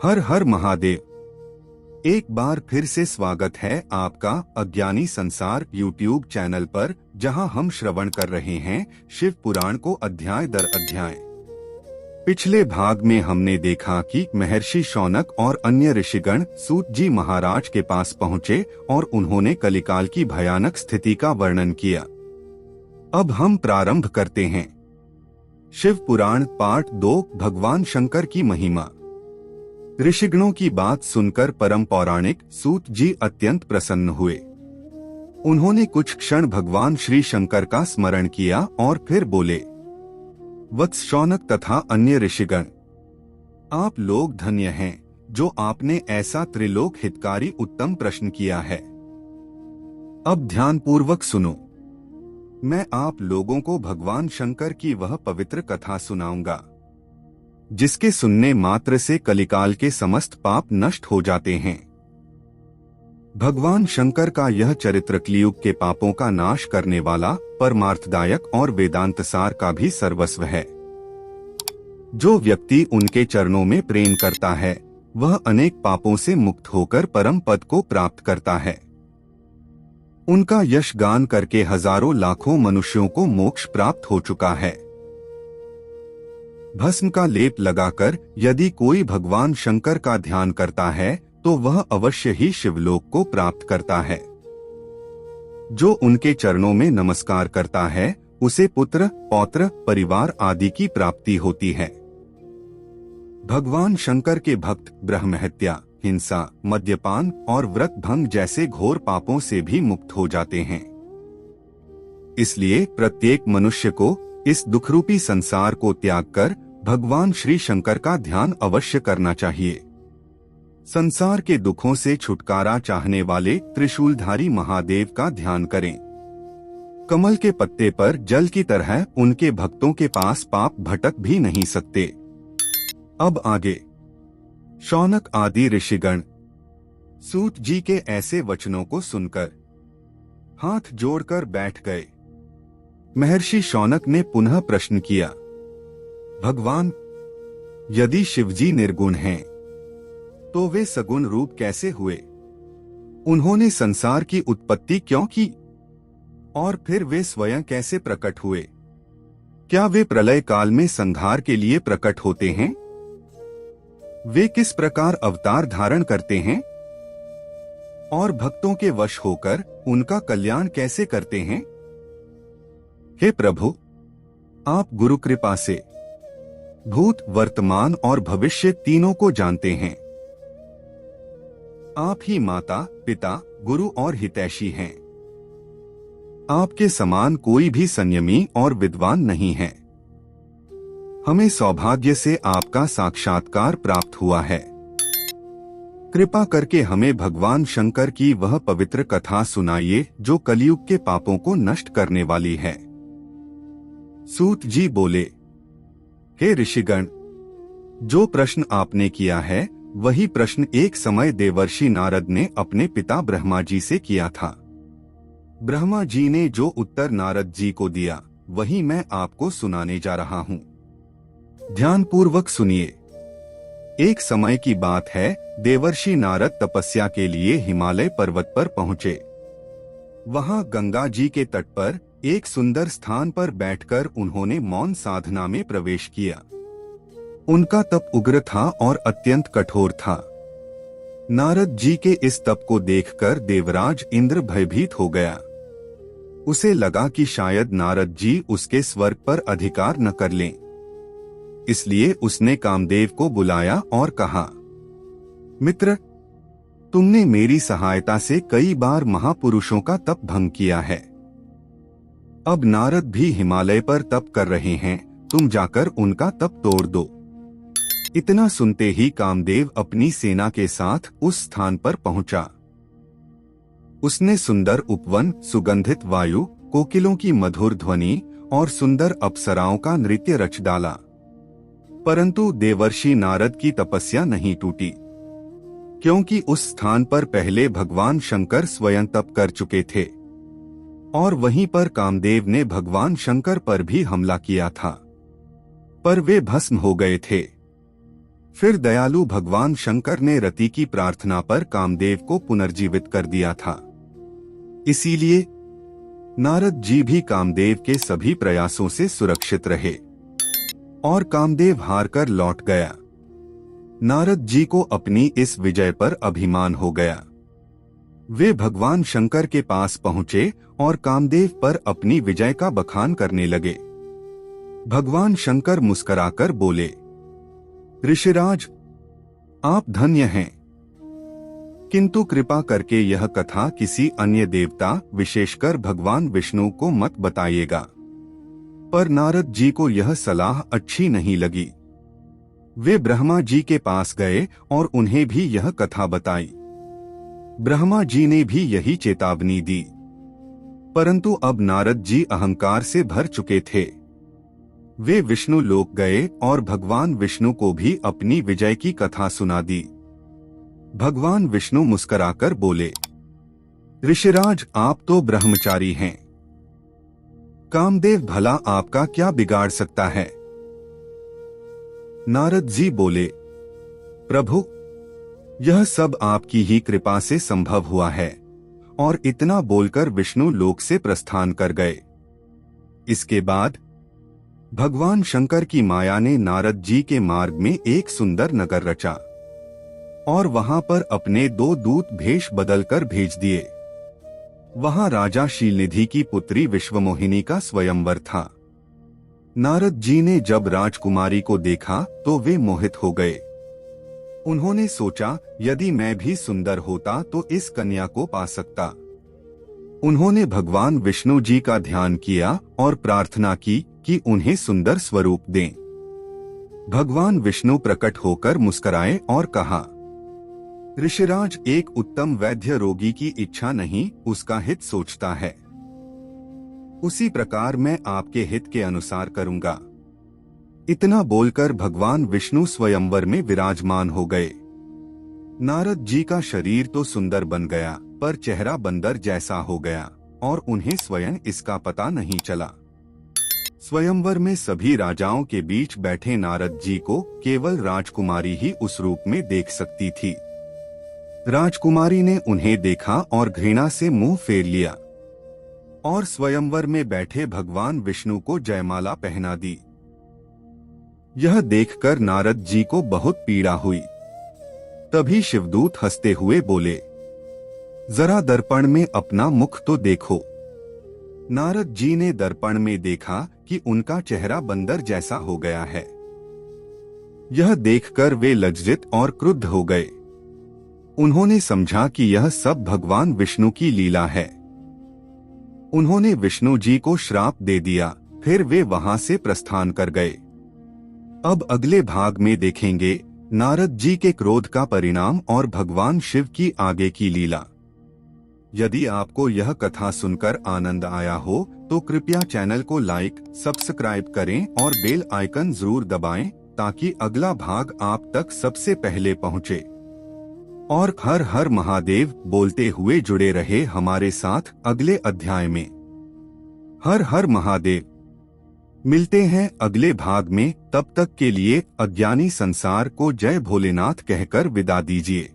हर हर महादेव। एक बार फिर से स्वागत है आपका अज्ञानी संसार यूट्यूब चैनल पर, जहां हम श्रवण कर रहे हैं शिव पुराण को अध्याय दर अध्याय। पिछले भाग में हमने देखा कि महर्षि शौनक और अन्य ऋषिगण सूत जी महाराज के पास पहुंचे और उन्होंने कलिकाल की भयानक स्थिति का वर्णन किया। अब हम प्रारंभ करते हैं। शिव पुराण पार्ट 2, भगवान शंकर की महिमा। ऋषिगणों की बात सुनकर परम पौराणिक सूत जी अत्यंत प्रसन्न हुए। उन्होंने कुछ क्षण भगवान श्री शंकर का स्मरण किया और फिर बोले, वत्स शौनक तथा अन्य ऋषिगण, आप लोग धन्य हैं जो आपने ऐसा त्रिलोक हितकारी उत्तम प्रश्न किया है। अब ध्यानपूर्वक सुनो। मैं आप लोगों को भगवान शंकर की वह पवित्र कथा सुनाऊंगा जिसके सुनने मात्र से कलिकाल के समस्त पाप नष्ट हो जाते हैं। भगवान शंकर का यह चरित्र कलियुग के पापों का नाश करने वाला, परमार्थदायक और वेदांत सार का भी सर्वस्व है। जो व्यक्ति उनके चरणों में प्रेम करता है वह अनेक पापों से मुक्त होकर परम पद को प्राप्त करता है। उनका यश गान करके हजारों लाखों मनुष्यों को मोक्ष प्राप्त हो चुका है। भस्म का लेप लगाकर यदि कोई भगवान शंकर का ध्यान करता है तो वह अवश्य ही शिवलोक को प्राप्त करता है। जो उनके चरणों में नमस्कार करता है उसे पुत्र, पौत्र, परिवार आदि की प्राप्ति होती है। भगवान शंकर के भक्त ब्रह्महत्या, हिंसा, मद्यपान और व्रत भंग जैसे घोर पापों से भी मुक्त हो जाते हैं। इसलिए प्रत्येक मनुष्य को इस दुखरूपी संसार को त्याग कर भगवान श्री शंकर का ध्यान अवश्य करना चाहिए। संसार के दुखों से छुटकारा चाहने वाले त्रिशूलधारी महादेव का ध्यान करें। कमल के पत्ते पर जल की तरह उनके भक्तों के पास पाप भटक भी नहीं सकते। अब आगे। शौनक आदि ऋषिगण सूत जी के ऐसे वचनों को सुनकर हाथ जोड़कर बैठ गए। महर्षि शौनक ने पुनः प्रश्न किया, भगवान, यदि शिवजी निर्गुण हैं, तो वे सगुण रूप कैसे हुए? उन्होंने संसार की उत्पत्ति क्यों की? और फिर वे स्वयं कैसे प्रकट हुए? क्या वे प्रलय काल में संहार के लिए प्रकट होते हैं? वे किस प्रकार अवतार धारण करते हैं? और भक्तों के वश होकर उनका कल्याण कैसे करते हैं? हे प्रभु, आप गुरु कृपा से भूत, वर्तमान और भविष्य तीनों को जानते हैं। आप ही माता, पिता, गुरु और हितैषी हैं। आपके समान कोई भी संयमी और विद्वान नहीं है। हमें सौभाग्य से आपका साक्षात्कार प्राप्त हुआ है। कृपा करके हमें भगवान शंकर की वह पवित्र कथा सुनाइए जो कलियुग के पापों को नष्ट करने वाली है। सूत जी बोले, हे ऋषिगण, जो प्रश्न आपने किया है वही प्रश्न एक समय देवर्षि नारद ने अपने पिता ब्रह्मा जी से किया था। ब्रह्मा जी ने जो उत्तर नारद जी को दिया वही मैं आपको सुनाने जा रहा हूँ। ध्यानपूर्वक सुनिए। एक समय की बात है, देवर्षि नारद तपस्या के लिए हिमालय पर्वत पर पहुँचे। वहां गंगा जी के तट पर एक सुंदर स्थान पर बैठकर उन्होंने मौन साधना में प्रवेश किया। उनका तप उग्र था और अत्यंत कठोर था। नारद जी के इस तप को देखकर देवराज इंद्र भयभीत हो गया। उसे लगा कि शायद नारद जी उसके स्वर्ग पर अधिकार न कर लें। इसलिए उसने कामदेव को बुलाया और कहा, मित्र, तुमने मेरी सहायता से कई बार महापुरुषों का तप भंग किया है। अब नारद भी हिमालय पर तप कर रहे हैं, तुम जाकर उनका तप तोड़ दो। इतना सुनते ही कामदेव अपनी सेना के साथ उस स्थान पर पहुंचा। उसने सुंदर उपवन, सुगंधित वायु, कोकिलों की मधुर ध्वनि और सुंदर अप्सराओं का नृत्य रच डाला। परंतु देवर्षि नारद की तपस्या नहीं टूटी, क्योंकि उस स्थान पर पहले भगवान शंकर स्वयं तप कर चुके थे और वहीं पर कामदेव ने भगवान शंकर पर भी हमला किया था, पर वे भस्म हो गए थे। फिर दयालु भगवान शंकर ने रति की प्रार्थना पर कामदेव को पुनर्जीवित कर दिया था। इसीलिए नारद जी भी कामदेव के सभी प्रयासों से सुरक्षित रहे और कामदेव हारकर लौट गया। नारद जी को अपनी इस विजय पर अभिमान हो गया। वे भगवान शंकर के पास पहुंचे और कामदेव पर अपनी विजय का बखान करने लगे। भगवान शंकर मुस्कुराकर बोले, ऋषिराज, आप धन्य हैं, किंतु कृपा करके यह कथा किसी अन्य देवता, विशेषकर भगवान विष्णु को मत बताइएगा। पर नारद जी को यह सलाह अच्छी नहीं लगी। वे ब्रह्मा जी के पास गए और उन्हें भी यह कथा बताई। ब्रह्मा जी ने भी यही चेतावनी दी, परंतु अब नारद जी अहंकार से भर चुके थे। वे विष्णु लोक गए और भगवान विष्णु को भी अपनी विजय की कथा सुना दी। भगवान विष्णु मुस्कुराकर बोले, ऋषिराज, आप तो ब्रह्मचारी हैं। कामदेव भला आपका क्या बिगाड़ सकता है? नारद जी बोले, प्रभु, यह सब आपकी ही कृपा से संभव हुआ है। और इतना बोलकर विष्णु लोक से प्रस्थान कर गए। इसके बाद भगवान शंकर की माया ने नारद जी के मार्ग में एक सुंदर नगर रचा और वहां पर अपने 2 दूत भेष बदलकर भेज दिए। वहां राजा शीलनिधि की पुत्री विश्वमोहिनी का स्वयंवर था। नारद जी ने जब राजकुमारी को देखा तो वे मोहित हो गए। उन्होंने सोचा, यदि मैं भी सुंदर होता तो इस कन्या को पा सकता। उन्होंने भगवान विष्णु जी का ध्यान किया और प्रार्थना की कि उन्हें सुंदर स्वरूप दें। भगवान विष्णु प्रकट होकर मुस्कुराए और कहा, ऋषिराज, एक उत्तम वैद्य रोगी की इच्छा नहीं, उसका हित सोचता है। उसी प्रकार मैं आपके हित के अनुसार करूंगा। इतना बोलकर भगवान विष्णु स्वयंवर में विराजमान हो गए। नारद जी का शरीर तो सुंदर बन गया, पर चेहरा बंदर जैसा हो गया और उन्हें स्वयं इसका पता नहीं चला। स्वयंवर में सभी राजाओं के बीच बैठे नारद जी को केवल राजकुमारी ही उस रूप में देख सकती थी। राजकुमारी ने उन्हें देखा और घृणा से मुंह फेर लिया और स्वयंवर में बैठे भगवान विष्णु को जयमाला पहना दी। यह देखकर नारद जी को बहुत पीड़ा हुई। तभी शिवदूत हंसते हुए बोले, जरा दर्पण में अपना मुख तो देखो। नारद जी ने दर्पण में देखा कि उनका चेहरा बंदर जैसा हो गया है। यह देखकर वे लज्जित और क्रुद्ध हो गए। उन्होंने समझा कि यह सब भगवान विष्णु की लीला है। उन्होंने विष्णु जी को श्राप दे दिया। फिर वे वहां से प्रस्थान कर गए। अब अगले भाग में देखेंगे नारद जी के क्रोध का परिणाम और भगवान शिव की आगे की लीला। यदि आपको यह कथा सुनकर आनंद आया हो तो कृपया चैनल को लाइक, सब्सक्राइब करें और बेल आइकन जरूर दबाएं ताकि अगला भाग आप तक सबसे पहले पहुंचे। और हर हर महादेव बोलते हुए जुड़े रहे हमारे साथ अगले अध्याय में। हर हर महादेव। मिलते हैं अगले भाग में। तब तक के लिए अज्ञानी संसार को जय भोलेनाथ कहकर विदा दीजिए।